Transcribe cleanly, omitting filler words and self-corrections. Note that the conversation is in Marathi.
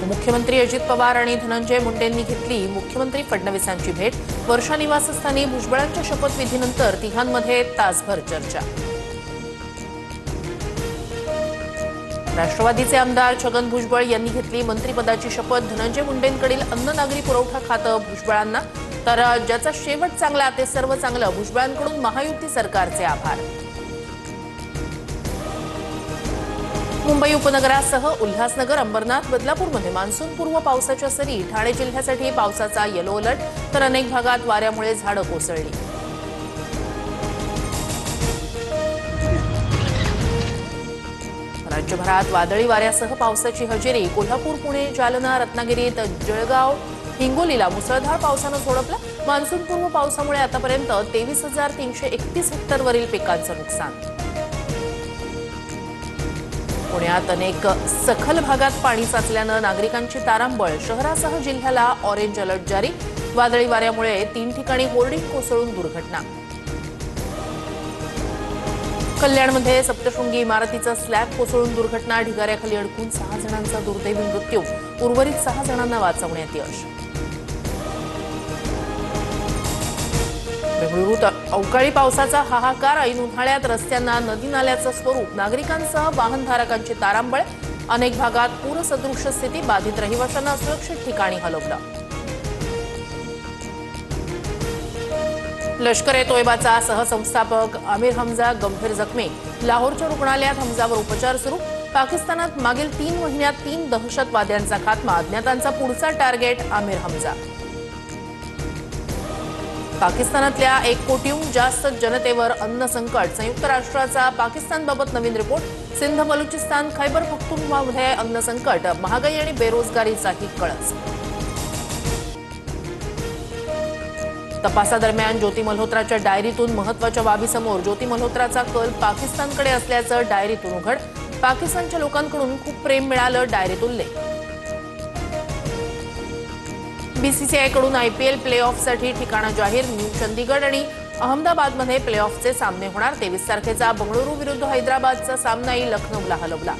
मुख्यमंत्री अजित पवार आणि धनंजय मुंडेंनी घेतली मुख्यमंत्री फडणवीसांची भेट। वर्षा निवासस्थानी भुजबळांच्या शपथविधीनंतर तिघांमध्ये तासभर चर्चा। राष्ट्रवादीचे आमदार छगन भुजबळ यांनी घेतली मंत्रिपदाची शपथ। धनंजय मुंडेंकडील अन्न नागरी पुरवठा खातं भुजबळांना, तर ज्याचा शेवट चांगला ते सर्व चांगलं, भुजबळांकडून महायुती सरकारचे आभार। मुंबई उपनगरासह उल्हासनगर, अंबरनाथ, बदलापूरमध्ये मान्सूनपूर्व पावसाच्या सरी। ठाणे जिल्ह्यासाठी पावसाचा येलो अलर्ट, तर अनेक भागात वाऱ्यामुळे झाडं कोसळली। राज्यभरात वादळी वाऱ्यासह पावसाची हजेरी। कोल्हापूर, पुणे, जालना, रत्नागिरीत, जळगाव, हिंगोलीला मुसळधार पावसानं झोडपलं। मान्सूनपूर्व पावसामुळे आतापर्यंत 23,331 हेक्टरवरील पिकांचं नुकसान। पुण्यात अनेक सखल भागात पाणी साचल्यानं नागरिकांची तारांबळ। शहरासह जिल्ह्याला ऑरेंज अलर्ट जारी। वादळी वाऱ्यामुळे 3 ठिकाणी होर्डिंग कोसळून दुर्घटना। कल्याणमध्ये सप्तशृंगी इमारतीचा स्लॅब कोसळून दुर्घटना। ढिगाऱ्याखाली अडकून 6 जणांचा दुर्दैवी मृत्यू। उर्वरित 6 जणांना वाचवण्यात यश। बेंगळुरूत अवकाळी पावसाचा हाहाकार। ऐन उन्हाळ्यात रस्त्यांना नदी नाल्याचं स्वरूप। नागरिकांसह वाहनधारकांची तारांबळ। अनेक भागात पूरसदृश स्थिती। बाधित रहिवाशांना सुरक्षित ठिकाणी हलवलं। लष्कर-ए-तोयबाचा सहसंस्थापक आमिर हमजा गंभीर जखमी। लाहोरच्या रुग्णालयात हमजावर उपचार सुरू। पाकिस्तानात मागील 3 महिन्यात 3 दहशतवाद्यांचा खात्मा। अज्ञातांचा पुढचा टार्गेट आमिर हमजा। पाकिस्तानातल्या 1 कोटीहून जास्त जनतेवर अन्न संकट। संयुक्त राष्ट्राचा पाकिस्तानबाबत नवीन रिपोर्ट। सिंध, बलुचिस्तान, खैबर पख्तूनख्वामध्ये अन्न संकट। महागाई आणि बेरोजगारीचाही कळस। तपासादरम्यान ज्योती मल्होत्राच्या डायरीतून महत्त्वाच्या बाबी समोर। ज्योती मल्होत्राचा कल पाकिस्तानकडे असल्याचं डायरीतून उघड। पाकिस्तानच्या लोकांकडून खूप प्रेम मिळालं, डायरीत उल्लेख। बीसीसीआयकडून आयपीएल प्ले-ऑफसाठी ठिकाणं जाहीर। न्यू चंदीगड आणि अहमदाबादमध्ये प्ले-ऑफचे सामने होणार। 23 तारखेचा बंगळुरू विरुद्ध हैदराबादचा सामनाही लखनौला हलवला।